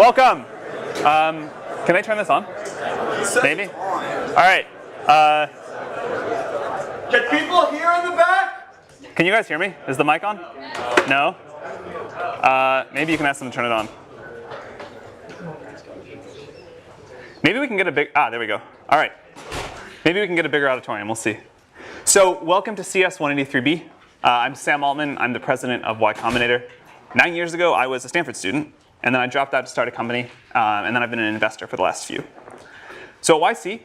Welcome. Can I turn this on? Maybe? All right. Can people hear in the back? Can you guys hear me? Is the mic on? No? Maybe you can ask them to turn it on. Maybe we can get a big, there we go. All right. Maybe we can get a bigger auditorium, we'll see. So welcome to CS 183B. I'm Sam Altman, I'm the president of Y Combinator. 9 years ago, I was a Stanford student, and then I dropped out to start a company, and then I've been an investor for the last few. So at YC,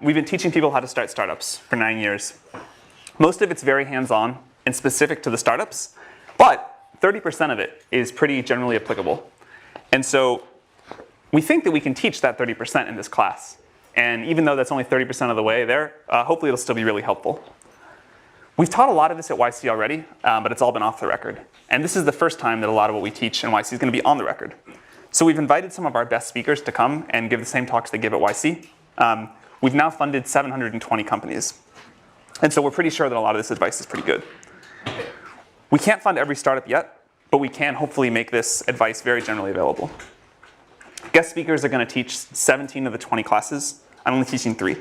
we've been teaching people how to start startups for 9 years. Most of it's very hands-on and specific to the startups, but 30% of it is pretty generally applicable. And so we think that we can teach that 30% in this class. And even though that's only 30% of the way there, hopefully it'll still be really helpful. We've taught a lot of this at YC already, but it's all been off the record. And this is the first time that a lot of what we teach in YC is going to be on the record. So we've invited some of our best speakers to come and give the same talks they give at YC. We've now funded 720 companies. And so we're pretty sure that a lot of this advice is pretty good. We can't fund every startup yet, but we can hopefully make this advice very generally available. Guest speakers are going to teach 17 of the 20 classes. I'm only teaching 3.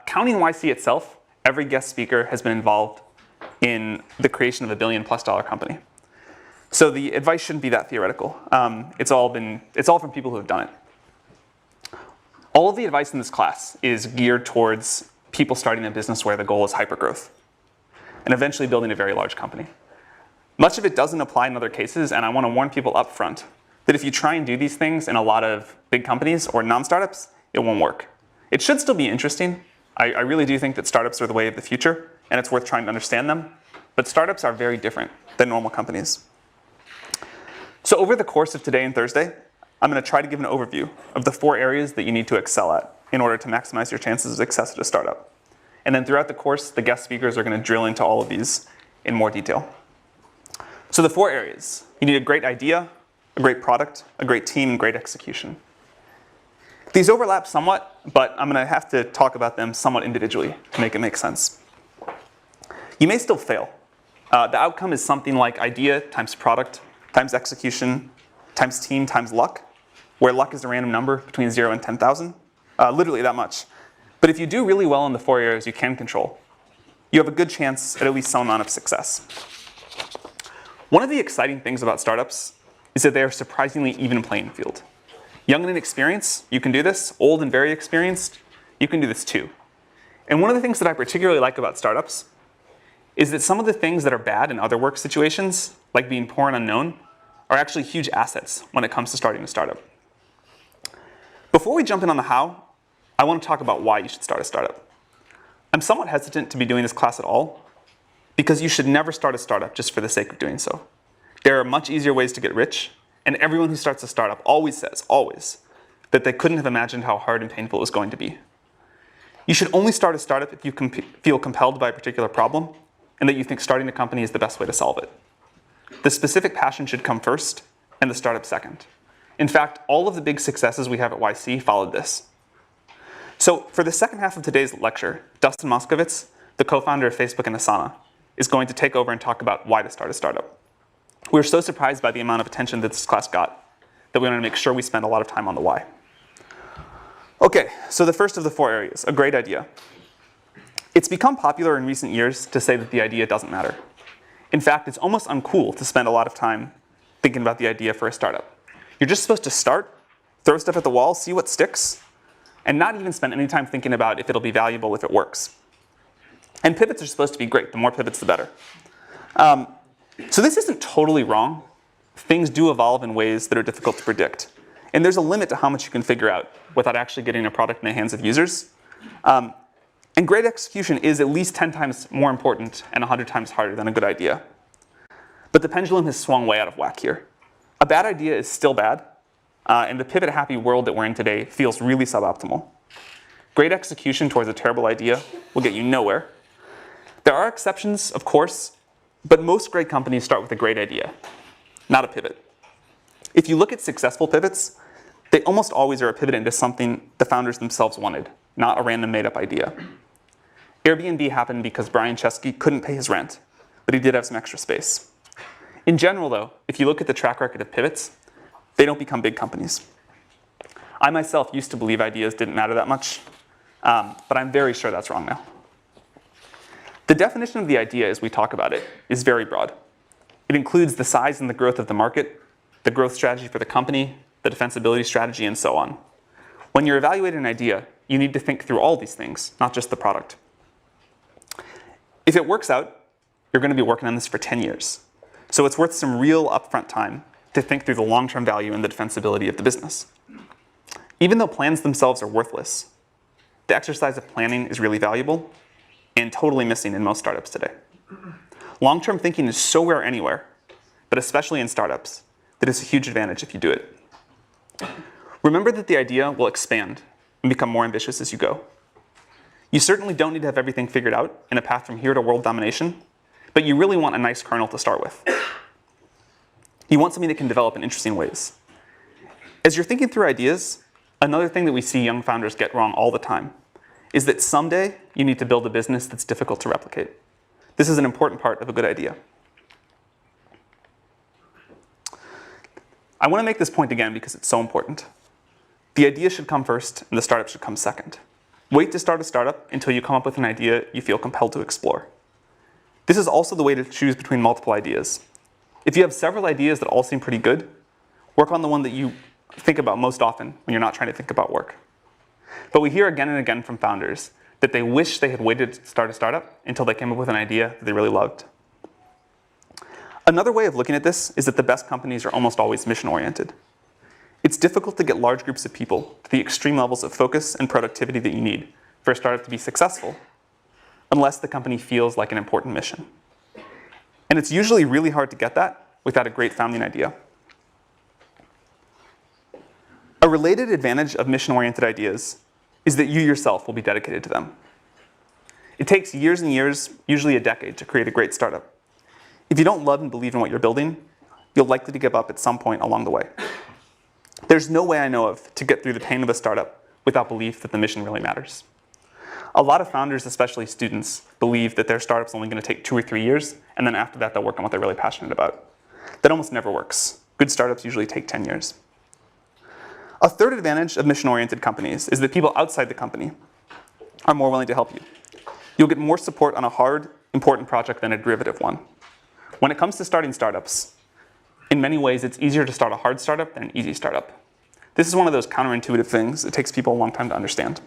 Counting YC itself, every guest speaker has been involved in the creation of a $1 billion+ company. So the advice shouldn't be that theoretical. It's all from people who have done it. All of the advice in this class is geared towards people starting a business where the goal is hypergrowth and eventually building a very large company. Much of it doesn't apply in other cases, and I want to warn people up front that if you try and do these things in a lot of big companies or non-startups, it won't work. It should still be interesting. I really do think that startups are the way of the future, and it's worth trying to understand them. But startups are very different than normal companies. So over the course of today and Thursday, I'm going to try to give an overview of the 4 areas that you need to excel at in order to maximize your chances of success at a startup. And then throughout the course, the guest speakers are going to drill into all of these in more detail. So the 4 areas. You need a great idea, a great product, a great team, and great execution. These overlap somewhat, but I'm going to have to talk about them somewhat individually to make it make sense. You may still fail. The outcome is something like idea times product times execution times team times luck, where luck is a random number between 0 and 10,000, literally that much. But if you do really well in the 4 areas you can control, you have a good chance at least some amount of success. One of the exciting things about startups is that they are surprisingly even playing field. Young and inexperienced, you can do this. Old and very experienced, you can do this too. And one of the things that I particularly like about startups is that some of the things that are bad in other work situations, like being poor and unknown, are actually huge assets when it comes to starting a startup. Before we jump in on the how, I want to talk about why you should start a startup. I'm somewhat hesitant to be doing this class at all, because you should never start a startup just for the sake of doing so. There are much easier ways to get rich, and everyone who starts a startup always says, that they couldn't have imagined how hard and painful it was going to be. You should only start a startup if you feel compelled by a particular problem, and that you think starting a company is the best way to solve it. The specific passion should come first, and the startup second. In fact, all of the big successes we have at YC followed this. So for the second half of today's lecture, Dustin Moskovitz, the co-founder of Facebook and Asana, is going to take over and talk about why to start a startup. We were so surprised by the amount of attention that this class got that we wanted to make sure we spend a lot of time on the why. Okay, so the first of the 4 areas, a great idea. It's become popular in recent years to say that the idea doesn't matter. In fact, it's almost uncool to spend a lot of time thinking about the idea for a startup. You're just supposed to start, throw stuff at the wall, see what sticks, and not even spend any time thinking about if it'll be valuable if it works. And pivots are supposed to be great. The more pivots, the better. So this isn't totally wrong. Things do evolve in ways that are difficult to predict. And there's a limit to how much you can figure out without actually getting a product in the hands of users. And great execution is at least 10 times more important and 100 times harder than a good idea. But the pendulum has swung way out of whack here. A bad idea is still bad, and the pivot-happy world that we're in today feels really suboptimal. Great execution towards a terrible idea will get you nowhere. There are exceptions, of course, but most great companies start with a great idea, not a pivot. If you look at successful pivots, they almost always are a pivot into something the founders themselves wanted, not a random made-up idea. Airbnb happened because Brian Chesky couldn't pay his rent, but he did have some extra space. In general, though, if you look at the track record of pivots, They don't become big companies. I myself used to believe ideas didn't matter that much, but I'm very sure that's wrong now. The definition of the idea as we talk about it is very broad. It includes the size and the growth of the market, the growth strategy for the company, the defensibility strategy, and so on. When you're evaluating an idea, you need to think through all these things, not just the product. If it works out, you're going to be working on this for 10 years. So it's worth some real upfront time to think through the long-term value and the defensibility of the business. Even though plans themselves are worthless, the exercise of planning is really valuable and totally missing in most startups today. Long-term thinking is so rare anywhere, but especially in startups, that it's a huge advantage if you do it. Remember that the idea will expand and become more ambitious as you go. You certainly don't need to have everything figured out in a path from here to world domination, but you really want a nice kernel to start with. You want something that can develop in interesting ways. As you're thinking through ideas, another thing that we see young founders get wrong all the time is that someday you need to build a business that's difficult to replicate. This is an important part of a good idea. I want to make this point again because it's so important. The idea should come first and the startup should come second. Wait to start a startup until you come up with an idea you feel compelled to explore. This is also the way to choose between multiple ideas. If you have several ideas that all seem pretty good, work on the one that you think about most often when you're not trying to think about work. But we hear again and again from founders that they wish they had waited to start a startup until they came up with an idea that they really loved. Another way of looking at this is that the best companies are almost always mission-oriented. It's difficult to get large groups of people to the extreme levels of focus and productivity that you need for a startup to be successful, unless the company feels like an important mission. And it's usually really hard to get that without a great founding idea. A related advantage of mission-oriented ideas is that you yourself will be dedicated to them. It takes years and years, usually a decade, to create a great startup. If you don't love and believe in what you're building, you'll likely to give up at some point along the way. There's no way I know of to get through the pain of a startup without belief that the mission really matters. A lot of founders, especially students, believe that their startup's only going to take 2 or 3 years, and then after that they'll work on what they're really passionate about. That almost never works. Good startups usually take 10 years. A third advantage of mission-oriented companies is that people outside the company are more willing to help you. You'll get more support on a hard, important project than a derivative one. When it comes to starting startups, in many ways it's easier to start a hard startup than an easy startup. This is one of those counterintuitive things it takes people a long time to understand.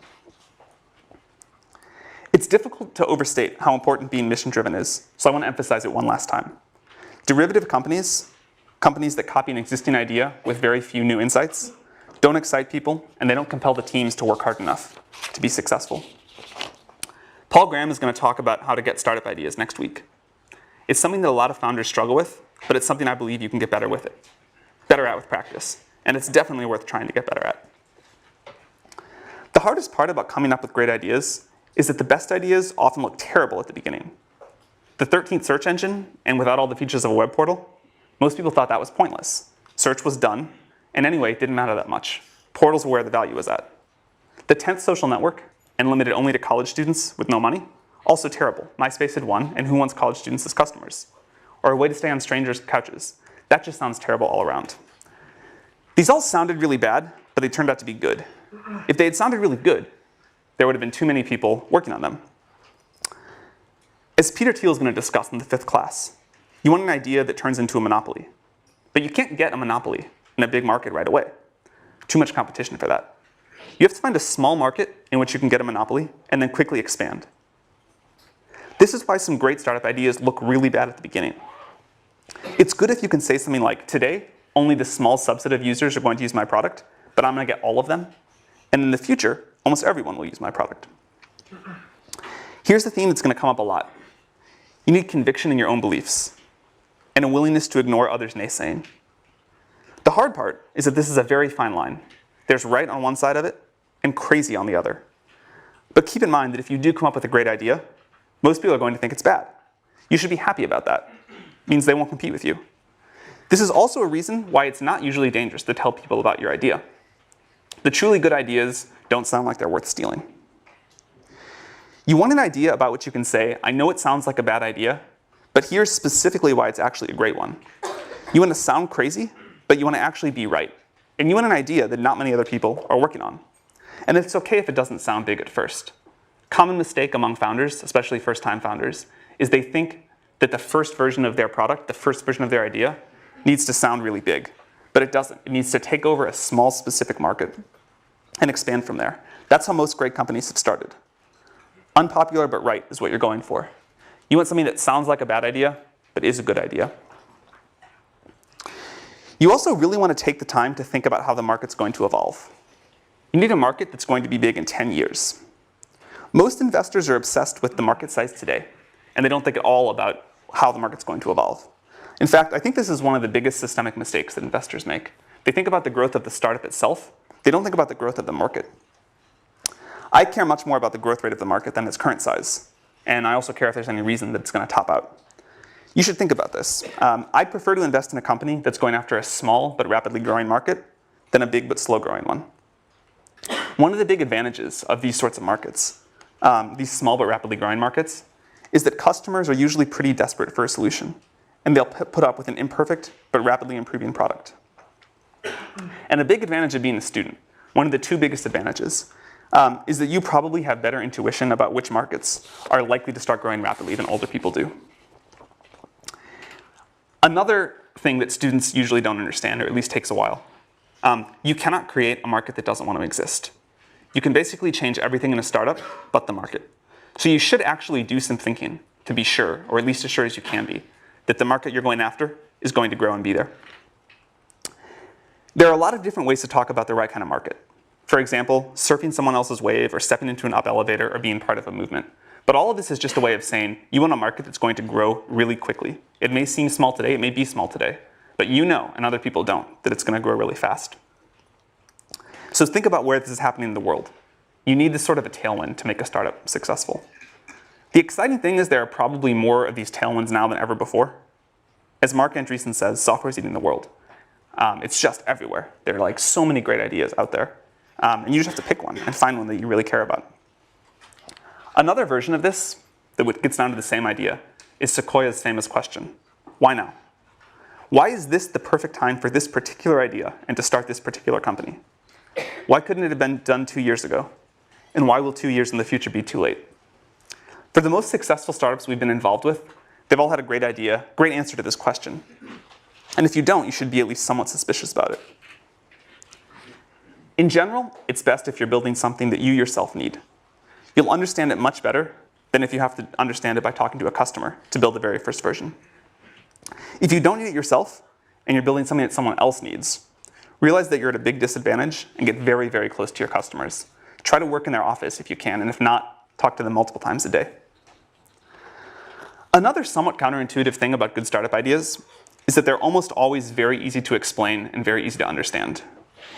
It's difficult to overstate how important being mission-driven is, so I want to emphasize it one last time. Derivative companies, companies that copy an existing idea with very few new insights, don't excite people, and they don't compel the teams to work hard enough to be successful. Paul Graham is going to talk about how to get startup ideas next week. It's something that a lot of founders struggle with, but it's something I believe you can get better at with practice, and it's definitely worth trying to get better at. The hardest part about coming up with great ideas is that the best ideas often look terrible at the beginning. The 13th search engine, and without all the features of a web portal, most people thought that was pointless. Search was done, and anyway, it didn't matter that much. Portals were where the value was at. The 10th social network, and limited only to college students with no money, also terrible. MySpace had won, and who wants college students as customers? Or a way to stay on strangers' couches. That just sounds terrible all around. These all sounded really bad, but they turned out to be good. If they had sounded really good, there would have been too many people working on them. As Peter Thiel is going to discuss in the 5th class, you want an idea that turns into a monopoly. But you can't get a monopoly in a big market right away. Too much competition for that. You have to find a small market in which you can get a monopoly and then quickly expand. This is why some great startup ideas look really bad at the beginning. It's good if you can say something like, today, only this small subset of users are going to use my product, but I'm going to get all of them. And in the future, almost everyone will use my product. Here's the theme that's going to come up a lot. You need conviction in your own beliefs and a willingness to ignore others' naysaying. The hard part is that this is a very fine line. There's right on one side of it and crazy on the other. But keep in mind that if you do come up with a great idea, most people are going to think it's bad. You should be happy about that. It means they won't compete with you. This is also a reason why it's not usually dangerous to tell people about your idea. The truly good ideas don't sound like they're worth stealing. You want an idea about which you can say, I know it sounds like a bad idea, but here's specifically why it's actually a great one. You want to sound crazy, but you want to actually be right. and you want an idea that not many other people are working on. And it's okay if it doesn't sound big at first. Common mistake among founders, especially first-time founders, is they think that the first version of their product, the first version of their idea, needs to sound really big. But it doesn't. It needs to take over a small specific market and expand from there. That's how most great companies have started. Unpopular but right is what you're going for. You want something that sounds like a bad idea, but is a good idea. You also really want to take the time to think about how the market's going to evolve. You need a market that's going to be big in 10 years. Most investors are obsessed with the market size today, and they don't think at all about how the market's going to evolve. In fact, I think this is one of the biggest systemic mistakes that investors make. They think about the growth of the startup itself. They don't think about the growth of the market. I care much more about the growth rate of the market than its current size, and I also care if there's any reason that it's going to top out. You should think about this. I'd prefer to invest in a company that's going after a small but rapidly growing market than a big but slow growing one. One of the big advantages of these sorts of markets, these small but rapidly growing markets, is that customers are usually pretty desperate for a solution, and they'll put up with an imperfect but rapidly improving product. And a big advantage of being a student, one of the two biggest advantages, is that you probably have better intuition about which markets are likely to start growing rapidly than older people do. Another thing that students usually don't understand, or at least takes a while, you cannot create a market that doesn't want to exist. You can basically change everything in a startup but the market. So you should actually do some thinking to be sure, or at least as sure as you can be, that the market you're going after is going to grow and be there. There are a lot of different ways to talk about the right kind of market. For example, surfing someone else's wave, or stepping into an up elevator, or being part of a movement. But all of this is just a way of saying you want a market that's going to grow really quickly. It may seem small today, it may be small today, but you know, and other people don't, that it's going to grow really fast. So think about where this is happening in the world. You need this sort of a tailwind to make a startup successful. The exciting thing is there are probably more of these tailwinds now than ever before. As Mark Andreessen says, software is eating the world. It's just everywhere. There are like so many great ideas out there. And you just have to pick one and find one that you really care about. Another version of this that gets down to the same idea is Sequoia's famous question, why now? Why is this the perfect time for this particular idea and to start this particular company? Why couldn't it have been done 2 years ago? And why will 2 years in the future be too late? For the most successful startups we've been involved with, they've all had a great idea, great answer to this question. And if you don't, you should be at least somewhat suspicious about it. In general, it's best if you're building something that you yourself need. You'll understand it much better than if you have to understand it by talking to a customer to build the very first version. If you don't need it yourself, and you're building something that someone else needs, realize that you're at a big disadvantage and get very, very close to your customers. Try to work in their office if you can, and if not, talk to them multiple times a day. Another somewhat counterintuitive thing about good startup ideas is that they're almost always very easy to explain and very easy to understand.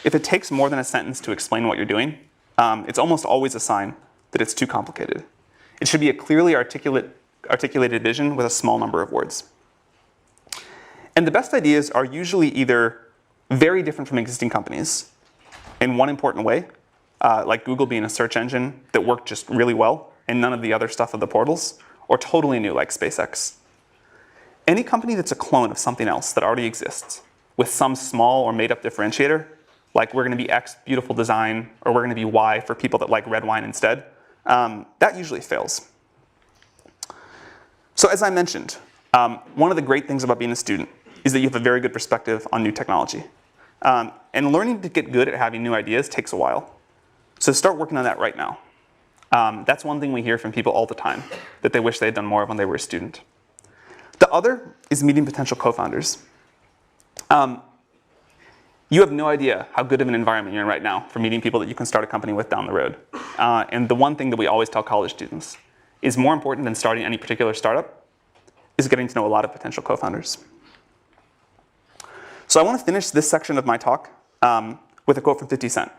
If it takes more than a sentence to explain what you're doing, it's almost always a sign that it's too complicated. It should be a clearly articulated vision with a small number of words. And the best ideas are usually either very different from existing companies in one important way, like Google being a search engine that worked just really well and none of the other stuff of the portals, or totally new like SpaceX. Any company that's a clone of something else that already exists with some small or made up differentiator, like we're going to be X beautiful design, or we're going to be Y for people that like red wine instead, that usually fails. So as I mentioned, one of the great things about being a student is that you have a very good perspective on new technology. And learning to get good at having new ideas takes a while. So start working on that right now. That's one thing we hear from people all the time, that they wish they had done more of when they were a student. The other is meeting potential co-founders. You have no idea how good of an environment you're in right now for meeting people that you can start a company with down the road. And the one thing that we always tell college students is more important than starting any particular startup is getting to know a lot of potential co-founders. So I want to finish this section of my talk with a quote from 50 Cent.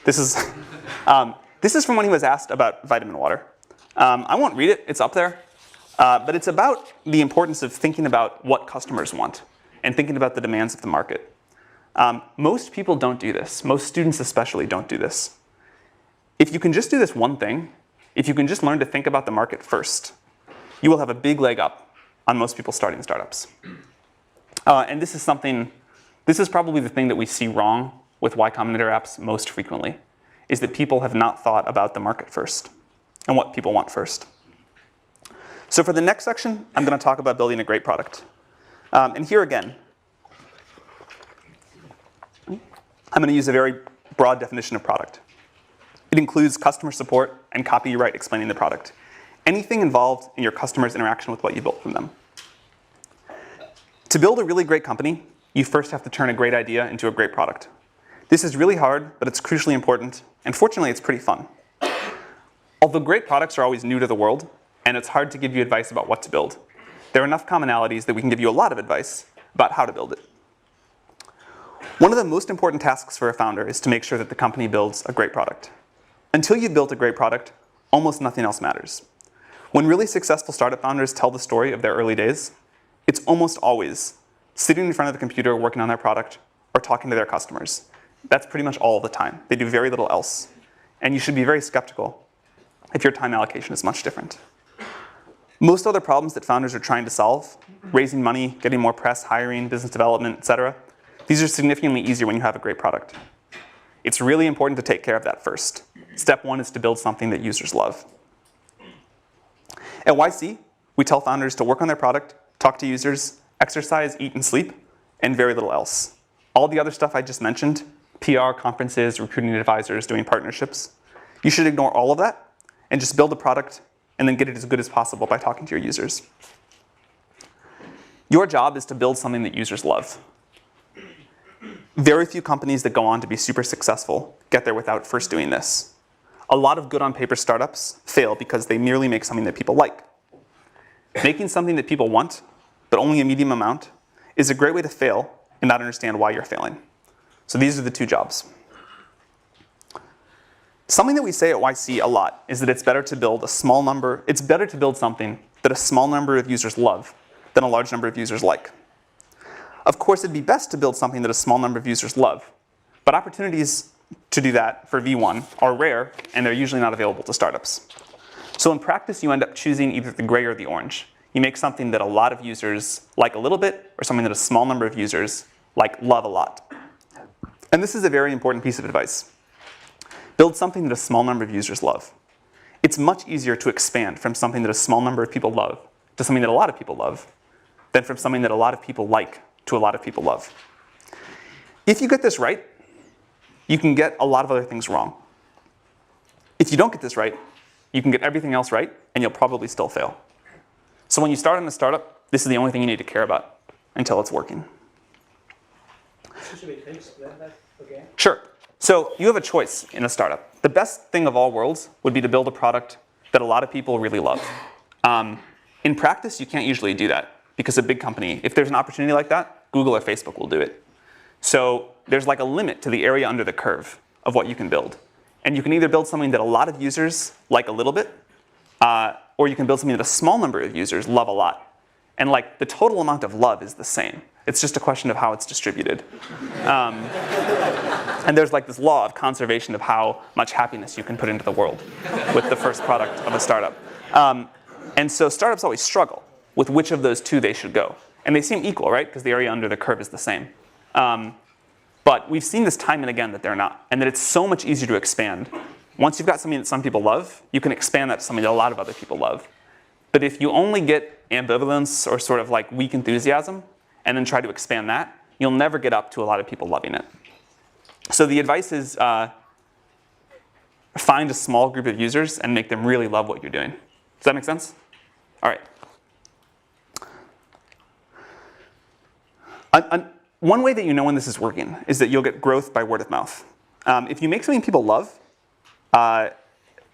This is from when he was asked about vitamin water. I won't read it, it's up there. But it's about the importance of thinking about what customers want and thinking about the demands of the market. Most people don't do this. Most students especially don't do this. If you can just do this one thing, if you can just learn to think about the market first, you will have a big leg up on most people starting startups. And this is probably the thing that we see wrong with Y Combinator apps most frequently is that people have not thought about the market first and what people want first. So for the next section, I'm going to talk about building a great product. And here again, I'm going to use a very broad definition of product. It includes customer support and copyright explaining the product. Anything involved in your customer's interaction with what you built from them. To build a really great company, you first have to turn a great idea into a great product. This is really hard, but it's crucially important, and fortunately, it's pretty fun. Although great products are always new to the world, and it's hard to give you advice about what to build, there are enough commonalities that we can give you a lot of advice about how to build it. One of the most important tasks for a founder is to make sure that the company builds a great product. Until you've built a great product, almost nothing else matters. When really successful startup founders tell the story of their early days, it's almost always sitting in front of the computer working on their product or talking to their customers. That's pretty much all the time. They do very little else. And you should be very skeptical if your time allocation is much different. Most other problems that founders are trying to solve, raising money, getting more press, hiring, business development, etc., these are significantly easier when you have a great product. It's really important to take care of that first. Step one is to build something that users love. At YC, we tell founders to work on their product, talk to users, exercise, eat, and sleep, and very little else. All the other stuff I just mentioned, PR, conferences, recruiting advisors, doing partnerships, you should ignore all of that and just build a product and then get it as good as possible by talking to your users. Your job is to build something that users love. Very few companies that go on to be super successful get there without first doing this. A lot of good on paper startups fail because they merely make something that people like. Making something that people want, but only a medium amount, is a great way to fail and not understand why you're failing. So these are the two jobs. Something that we say at YC a lot is that it's better to build something that a small number of users love than a large number of users like. Of course, it'd be best to build something that a small number of users love, but opportunities to do that for V1 are rare, and they're usually not available to startups. So in practice, you end up choosing either the gray or the orange. You make something that a lot of users like a little bit, or something that a small number of users love a lot. And this is a very important piece of advice. Build something that a small number of users love. It's much easier to expand from something that a small number of people love to something that a lot of people love than from something that a lot of people like to a lot of people love. If you get this right, you can get a lot of other things wrong. If you don't get this right, you can get everything else right, and you'll probably still fail. So when you start on a startup, this is the only thing you need to care about until it's working. Should we explain that again? Sure. So you have a choice in a startup. The best thing of all worlds would be to build a product that a lot of people really love. In practice, you can't usually do that because a big company, if there's an opportunity like that, Google or Facebook will do it. So there's a limit to the area under the curve of what you can build. And you can either build something that a lot of users like a little bit, or you can build something that a small number of users love a lot. And the total amount of love is the same. It's just a question of how it's distributed. And there's this law of conservation of how much happiness you can put into the world with the first product of a startup. And so startups always struggle with which of those two they should go. And they seem equal, right? Because the area under the curve is the same. But we've seen this time and again that they're not, and that it's so much easier to expand. Once you've got something that some people love, you can expand that to something that a lot of other people love. But if you only get ambivalence or sort of weak enthusiasm, and then try to expand that, you'll never get up to a lot of people loving it. So the advice is find a small group of users and make them really love what you're doing. Does that make sense? All right. One way that you know when this is working is that you'll get growth by word of mouth. If you make something people love,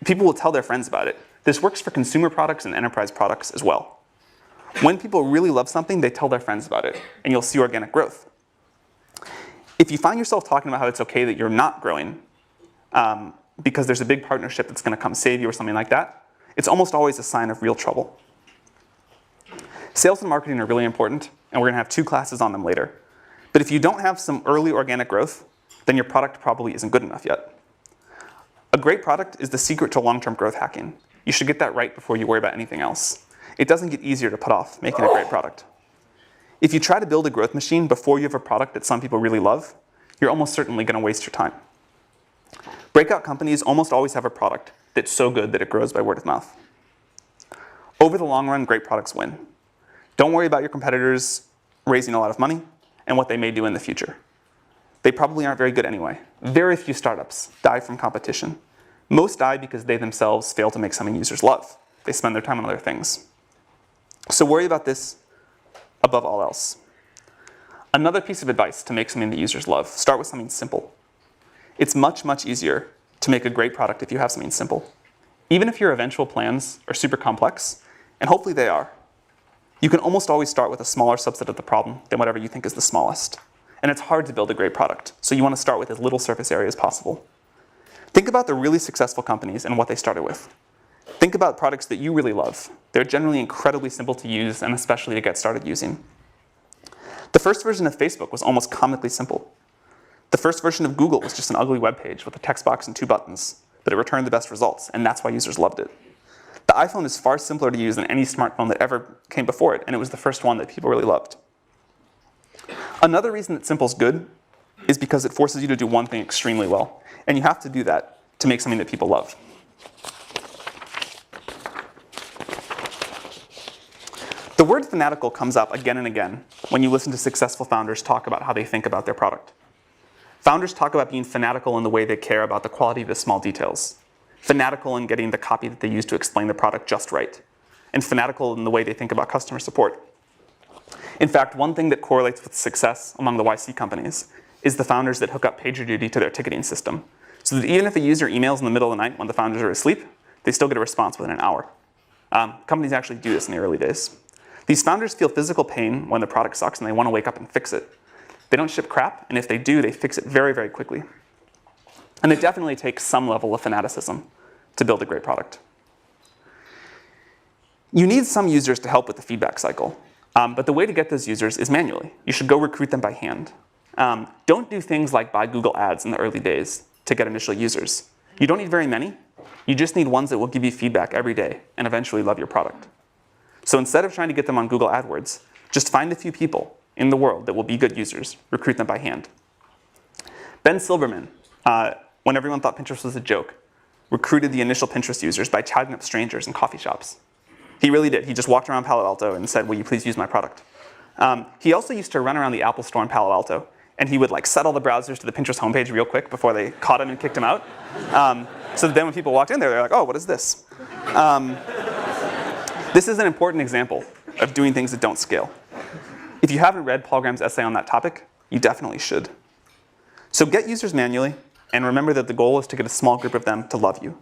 people will tell their friends about it. This works for consumer products and enterprise products as well. When people really love something, they tell their friends about it, and you'll see organic growth. If you find yourself talking about how it's okay that you're not growing because there's a big partnership that's going to come save you or something like that, it's almost always a sign of real trouble. Sales and marketing are really important, and we're going to have 2 classes on them later. But if you don't have some early organic growth, then your product probably isn't good enough yet. A great product is the secret to long-term growth hacking. You should get that right before you worry about anything else. It doesn't get easier to put off making a great product. If you try to build a growth machine before you have a product that some people really love, you're almost certainly going to waste your time. Breakout companies almost always have a product that's so good that it grows by word of mouth. Over the long run, great products win. Don't worry about your competitors raising a lot of money and what they may do in the future. They probably aren't very good anyway. Very few startups die from competition. Most die because they themselves fail to make something users love. They spend their time on other things. So worry about this above all else. Another piece of advice to make something that users love, start with something simple. It's much, much easier to make a great product if you have something simple. Even if your eventual plans are super complex, and hopefully they are, you can almost always start with a smaller subset of the problem than whatever you think is the smallest. And it's hard to build a great product, so you want to start with as little surface area as possible. Think about the really successful companies and what they started with. Think about products that you really love. They're generally incredibly simple to use and especially to get started using. The first version of Facebook was almost comically simple. The first version of Google was just an ugly web page with a text box and 2 buttons, but it returned the best results, and that's why users loved it. The iPhone is far simpler to use than any smartphone that ever came before it, and it was the first one that people really loved. Another reason that simple's good is because it forces you to do one thing extremely well, and you have to do that to make something that people love. The word fanatical comes up again and again when you listen to successful founders talk about how they think about their product. Founders talk about being fanatical in the way they care about the quality of the small details, fanatical in getting the copy that they use to explain the product just right, and fanatical in the way they think about customer support. In fact, one thing that correlates with success among the YC companies is the founders that hook up PagerDuty to their ticketing system, so that even if a user emails in the middle of the night when the founders are asleep, they still get a response within an hour. Companies actually do this in the early days. These founders feel physical pain when the product sucks and they want to wake up and fix it. They don't ship crap, and if they do, they fix it very, very quickly. And it definitely takes some level of fanaticism to build a great product. You need some users to help with the feedback cycle. But the way to get those users is manually. You should go recruit them by hand. Don't do things like buy Google Ads in the early days to get initial users. You don't need very many. You just need ones that will give you feedback every day and eventually love your product. So instead of trying to get them on Google AdWords, just find a few people in the world that will be good users, recruit them by hand. Ben Silbermann, when everyone thought Pinterest was a joke, recruited the initial Pinterest users by chatting up strangers in coffee shops. He really did. He just walked around Palo Alto and said, will you please use my product? He also used to run around the Apple store in Palo Alto, and he would set all the browsers to the Pinterest homepage real quick before they caught him and kicked him out. So then when people walked in there, they're like, oh, what is this? This is an important example of doing things that don't scale. If you haven't read Paul Graham's essay on that topic, you definitely should. So get users manually, and remember that the goal is to get a small group of them to love you.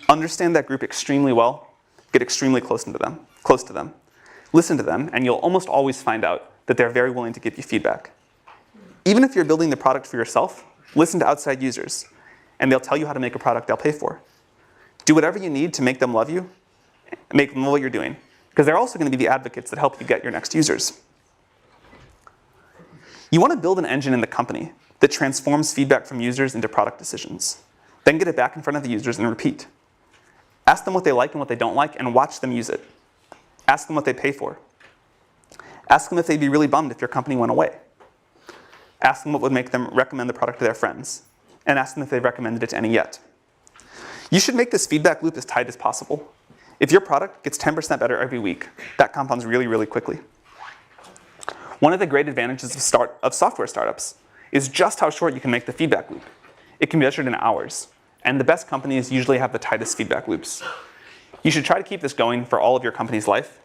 Understand that group extremely well, get extremely close to them. Listen to them, and you'll almost always find out that they're very willing to give you feedback. Even if you're building the product for yourself, listen to outside users, and they'll tell you how to make a product they'll pay for. Do whatever you need to make them love you, make them know what you're doing, because they're also going to be the advocates that help you get your next users. You want to build an engine in the company that transforms feedback from users into product decisions. Then get it back in front of the users and repeat. Ask them what they like and what they don't like, and watch them use it. Ask them what they pay for. Ask them if they'd be really bummed if your company went away. Ask them what would make them recommend the product to their friends, and ask them if they've recommended it to any yet. You should make this feedback loop as tight as possible. If your product gets 10% better every week, that compounds really, really quickly. One of the great advantages of software startups is just how short you can make the feedback loop. It can be measured in hours, and the best companies usually have the tightest feedback loops. You should try to keep this going for all of your company's life,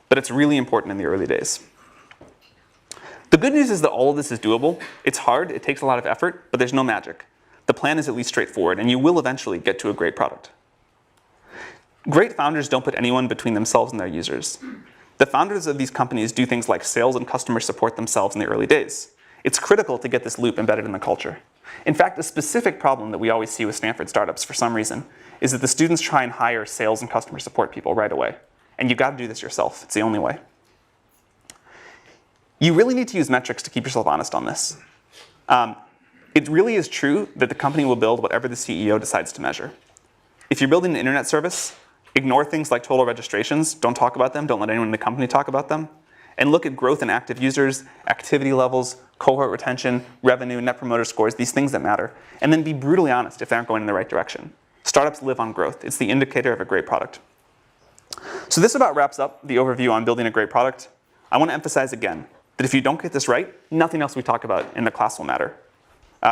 but it's really important in the early days. The good news is that all of this is doable. It's hard, it takes a lot of effort, but there's no magic. The plan is at least straightforward, and you will eventually get to a great product. Great founders don't put anyone between themselves and their users. The founders of these companies do things like sales and customer support themselves in the early days. It's critical to get this loop embedded in the culture. In fact, a specific problem that we always see with Stanford startups for some reason is that the students try and hire sales and customer support people right away. And you've got to do this yourself. It's the only way. You really need to use metrics to keep yourself honest on this. It really is true that the company will build whatever the CEO decides to measure. If you're building an internet service, ignore things like total registrations. Don't talk about them. Don't let anyone in the company talk about them. And look at growth in active users, activity levels, cohort retention, revenue, net promoter scores, these things that matter. And then be brutally honest if they aren't going in the right direction. Startups live on growth. It's the indicator of a great product. So this about wraps up the overview on building a great product. I want to emphasize again that if you don't get this right, nothing else we talk about in the class will matter.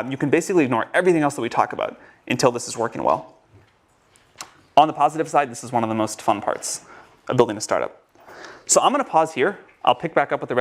You can basically ignore everything else that we talk about until this is working well. On the positive side, this is one of the most fun parts of building a startup. So I'm going to pause here. I'll pick back up with the rest.